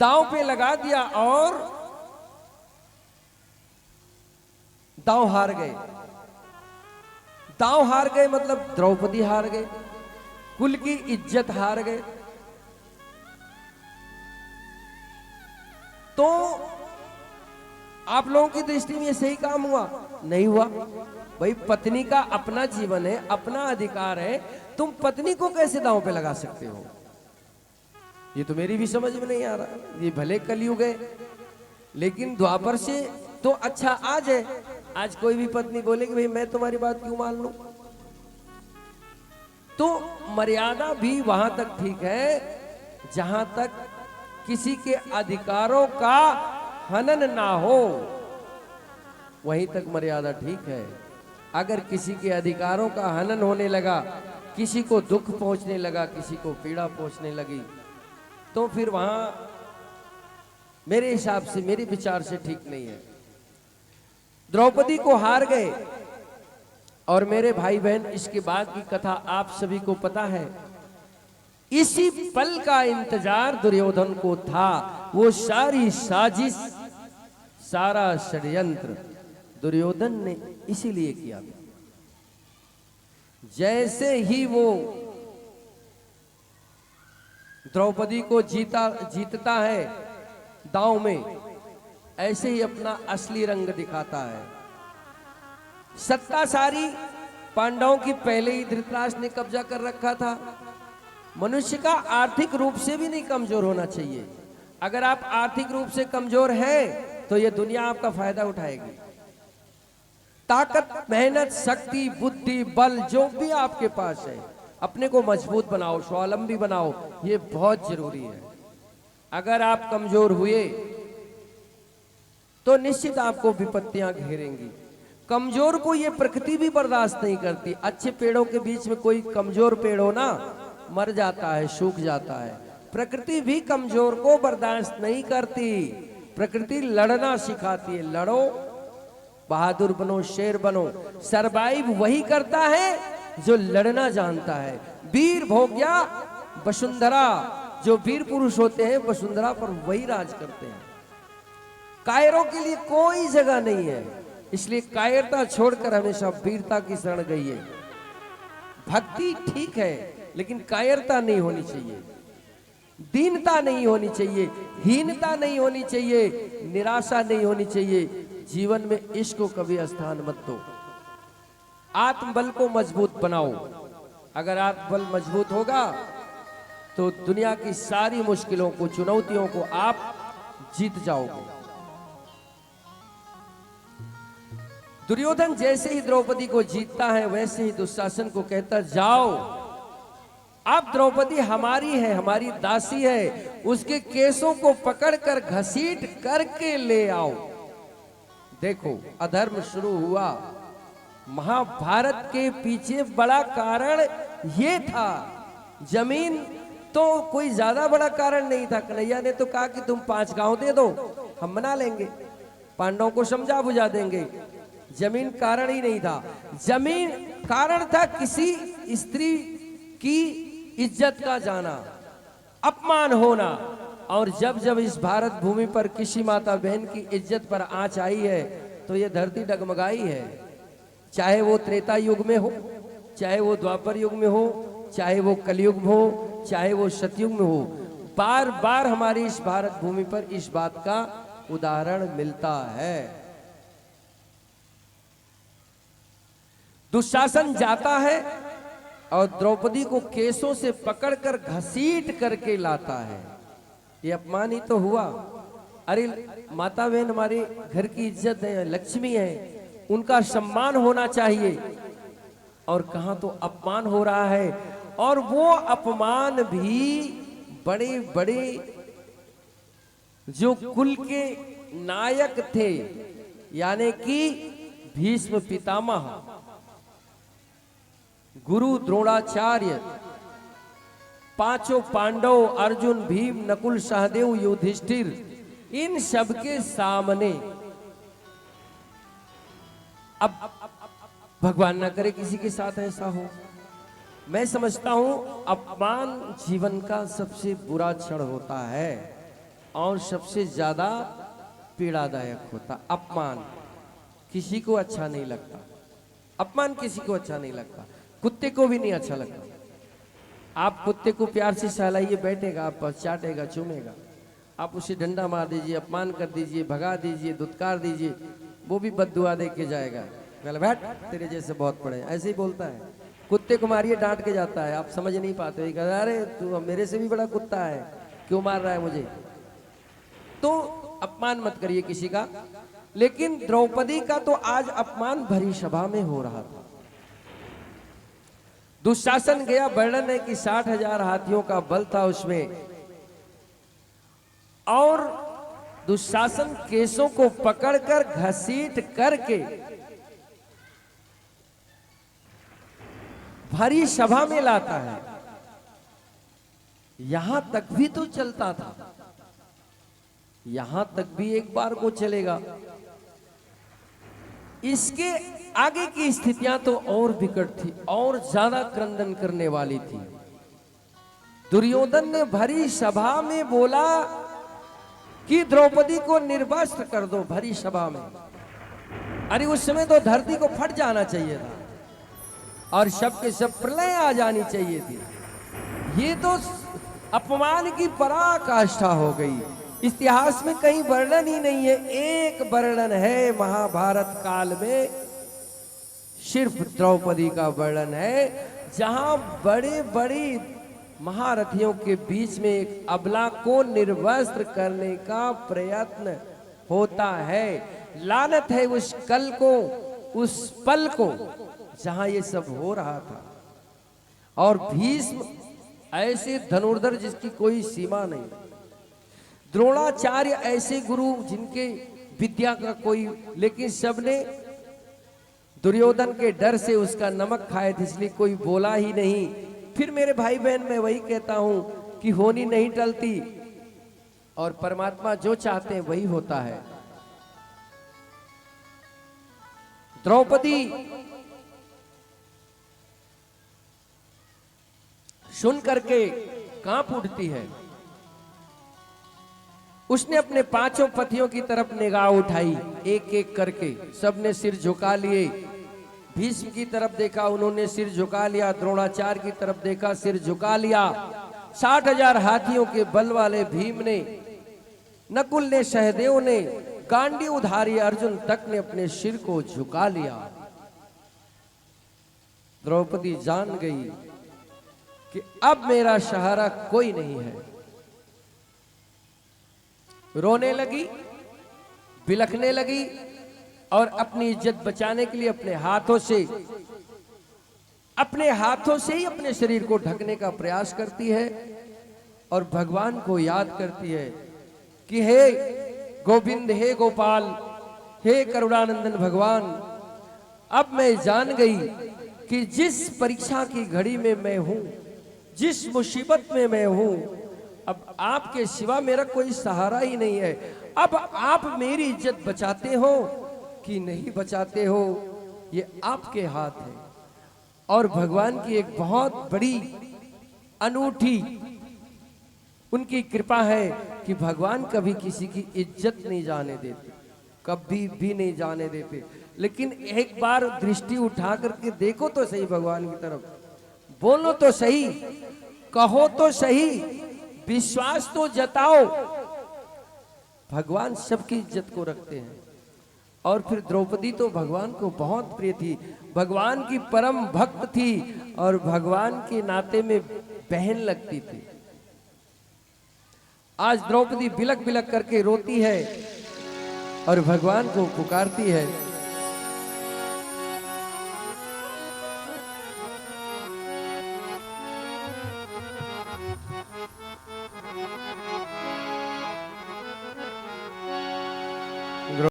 दांव पे लगा दिया और दांव हार गए। दांव हार गए मतलब द्रौपदी हार गए, कुल की इज्जत हार गए। तो आप लोगों की दृष्टि में ये सही काम हुआ? नहीं हुआ। भाई पत्नी का अपना जीवन है, अपना अधिकार है, तुम पत्नी को कैसे दांव पे लगा सकते हो? ये तो मेरी भी समझ में नहीं आ रहा। ये भले कलयुग है, लेकिन द्वापर से तो अच्छा आज है। आज कोई भी पत्नी बोलेगी भाई मैं तुम्हारी बात क्यों मान लूं? तो मर्यादा भी वहां तक ठीक है जहां तक किसी के अधिकारों का हनन ना हो, वहीं तक मर्यादा ठीक है। अगर किसी के अधिकारों का हनन होने लगा, किसी को दुख पहुंचने लगा, किसी को पीड़ा पहुंचने लगी, तो फिर वहां मेरे हिसाब से, मेरे विचार से ठीक नहीं है। द्रौपदी को हार गए और मेरे भाई बहन इसके बाद की कथा आप सभी को पता है। इसी पल का इंतजार दुर्योधन को था। वो सारी साजिश, सारा षड्यंत्र दुर्योधन ने इसीलिए किया। जैसे ही वो द्रौपदी को जीतता है दांव में, ऐसे ही अपना असली रंग दिखाता है। सत्ता सारी पांडवों की पहले ही धृतराष्ट्र ने कब्जा कर रखा था। मनुष्य का आर्थिक रूप से भी नहीं कमजोर होना चाहिए। अगर आप आर्थिक रूप से कमजोर हैं तो ये दुनिया आपका फायदा उठाएगी। ताकत, मेहनत, शक्ति, बुद्धि, बल जो भी आपके पास है, अपने को मजबूत बनाओ, स्वावलंबी बनाओ, ये बहुत जरूरी है। अगर आप कमजोर हुए तो निश्चित आपको विपत्तियां घेरेंगी। कमजोर को ये प्रकृति भी बर्दाश्त नहीं करती। अच्छे पेड़ों के बीच में कोई कमजोर पेड़ हो ना, मर जाता है, सूख जाता है। प्रकृति भी कमजोर को बर्दाश्त नहीं करती। प्रकृति लड़ना सिखाती है। लड़ो, बहादुर बनो, शेर बनो। सरवाइव वही करता है जो लड़ना जानता है। वीर भोग्या वसुंधरा, जो वीर पुरुष होते हैं वसुंधरा पर वही राज करते हैं। कायरों के लिए कोई जगह नहीं है, इसलिए कायरता छोड़कर हमेशा वीरता की शरण गई है। भक्ति ठीक है, लेकिन कायरता नहीं होनी चाहिए, दीनता नहीं होनी चाहिए, हीनता नहीं होनी चाहिए, निराशा नहीं होनी चाहिए। जीवन में इश्क को कभी स्थान मत दो। आत्मबल को मजबूत बनाओ। अगर आत्मबल मजबूत होगा तो दुनिया की सारी मुश्किलों को, चुनौतियों को आप जीत जाओगे। दुर्योधन जैसे ही द्रौपदी को जीतता है, वैसे ही दुशासन को कहता जाओ, अब द्रौपदी हमारी है, हमारी दासी है, उसके केसों को पकड़कर घसीट करके ले आओ। देखो, अधर्म शुरू हुआ। महाभारत के पीछे बड़ा कारण ये था। जमीन तो कोई ज्यादा बड़ा कारण नहीं था। कन्हैया ने तो कहा कि तुम 5 गांव दे दो, हम बना लेंगे, पांडवों को समझा बुझा देंगे। जमीन कारण ही नहीं था। जमीन कारण था किसी स्त्री की इज्जत का जाना, अपमान होना। और जब जब इस भारत भूमि पर किसी माता बहन की इज्जत पर आंच आई है तो ये धरती डगमगाई है। चाहे वो त्रेता युग में हो, चाहे वो द्वापर युग में हो, चाहे वो कलयुग में हो, चाहे वो सतयुग में हो, बार बार हमारी इस भारत भूमि पर इस बात का उदाहरण मिलता है। दुशासन जाता है और द्रौपदी को केसों से पकड़कर घसीट करके लाता है। ये अपमान ही तो हुआ। अरे माता बहन हमारे घर की इज्जत है, लक्ष्मी है, उनका सम्मान होना चाहिए, और कहां तो अपमान हो रहा है। और वो अपमान भी बड़े बड़े जो कुल के नायक थे, यानी कि भीष्म पितामह, गुरु द्रोणाचार्य, पांचों पांडव, अर्जुन, भीम, नकुल, सहदेव, युधिष्ठिर, इन सबके सामने अब भगवान न करे किसी के साथ ऐसा हो। मैं समझता हूं अपमान जीवन का सबसे बुरा क्षण होता है। और सबसे ज्यादा पीड़ादायक होता अपमान। किसी को अच्छा नहीं लगता, अपमान किसी को अच्छा नहीं लगता, कुत्ते को भी नहीं अच्छा लगता। आप कुत्ते को प्यार से सहलाइए, बैठेगा, आप पर चाटेगा, चूमेगा। आप उसे डंडा मार दीजिए, अपमान कर दीजिए, भगा दीजिए, धुतकार दीजिए, वो भी बद्दुआ दे के जाएगा, बैठ तेरे जैसे बहुत पड़े, ऐसे ही बोलता है। कुत्ते को मारिए, डांट के जाता है, आप समझ नहीं पाते, अरे तू मेरे से भी बड़ा कुत्ता है, क्यों मार रहा है मुझे। तो अपमान मत करिए किसी का। लेकिन द्रौपदी का तो आज अपमान भरी सभा में हो रहा था। दुशासन गया, वर्णन है कि 60,000 हाथियों का बल था उसमें, और दुशासन केसों को पकड़कर घसीट करके भरी सभा में लाता है। यहां तक भी तो चलता था, यहां तक भी एक बार को चलेगा। इसके आगे की स्थितियां तो और विकट थी, और ज्यादा क्रंदन करने वाली थी। दुर्योधन ने भरी सभा में बोला कि द्रौपदी को निर्वस्त्र कर दो, भरी सभा में। अरे उस समय तो धरती को फट जाना चाहिए था और सब के सब प्रलय आ जानी चाहिए थी। ये तो अपमान की पराकाष्ठा हो गई। इतिहास में कहीं वर्णन ही नहीं है, एक वर्णन है महाभारत काल में, सिर्फ द्रौपदी का वर्णन है, जहां बड़े बड़े महारथियों के बीच में एक अबला को निर्वस्त्र करने का प्रयत्न होता है। लानत है उस कल को, उस पल को जहां ये सब हो रहा था। और भीष्म ऐसे धनुर्धर जिसकी कोई सीमा नहीं, द्रोणाचार्य ऐसे गुरु जिनके विद्या का कोई, लेकिन सबने दुर्योधन के डर से उसका नमक खाए थे, इसलिए कोई बोला ही नहीं। फिर मेरे भाई बहन, मैं वही कहता हूं कि होनी नहीं टलती, और परमात्मा जो चाहते हैं वही होता है। द्रौपदी सुन करके कांप उठती है। उसने अपने 5 पतियों की तरफ निगाह उठाई, एक एक करके सबने सिर झुका लिए। भीष्म की तरफ देखा, उन्होंने सिर झुका लिया। द्रोणाचार्य की तरफ देखा, सिर झुका लिया। 60,000 हाथियों के बल वाले भीम ने, नकुल ने, सहदेव ने, गांडीवधारी अर्जुन तक ने अपने सिर को झुका लिया। द्रौपदी जान गई कि अब मेरा सहारा कोई नहीं है। रोने लगी, बिलखने लगी, और अपनी इज्जत बचाने के लिए अपने हाथों से ही अपने शरीर को ढकने का प्रयास करती है, और भगवान को याद करती है कि हे गोविंद, हे गोपाल, हे करुणानंदन भगवान, अब मैं जान गई कि जिस परीक्षा की घड़ी में मैं हूं, जिस मुसीबत में मैं हूं, अब आपके सिवा मेरा कोई सहारा ही नहीं है। अब आप मेरी इज्जत बचाते हो कि नहीं बचाते हो, ये आपके हाथ है। और भगवान की एक बहुत बड़ी अनूठी उनकी कृपा है कि भगवान कभी किसी की इज्जत नहीं जाने देते, कभी भी नहीं जाने देते। लेकिन एक बार दृष्टि उठा करके देखो तो सही भगवान की तरफ, बोलो तो सही, कहो तो सही, विश्वास तो जताओ। भगवान सबकी इज्जत को रखते हैं। और फिर द्रौपदी तो भगवान को बहुत प्रिय थी, भगवान की परम भक्त थी, और भगवान के नाते में बहन लगती थी। आज द्रौपदी बिलक बिलक करके रोती है और भगवान को पुकारती है।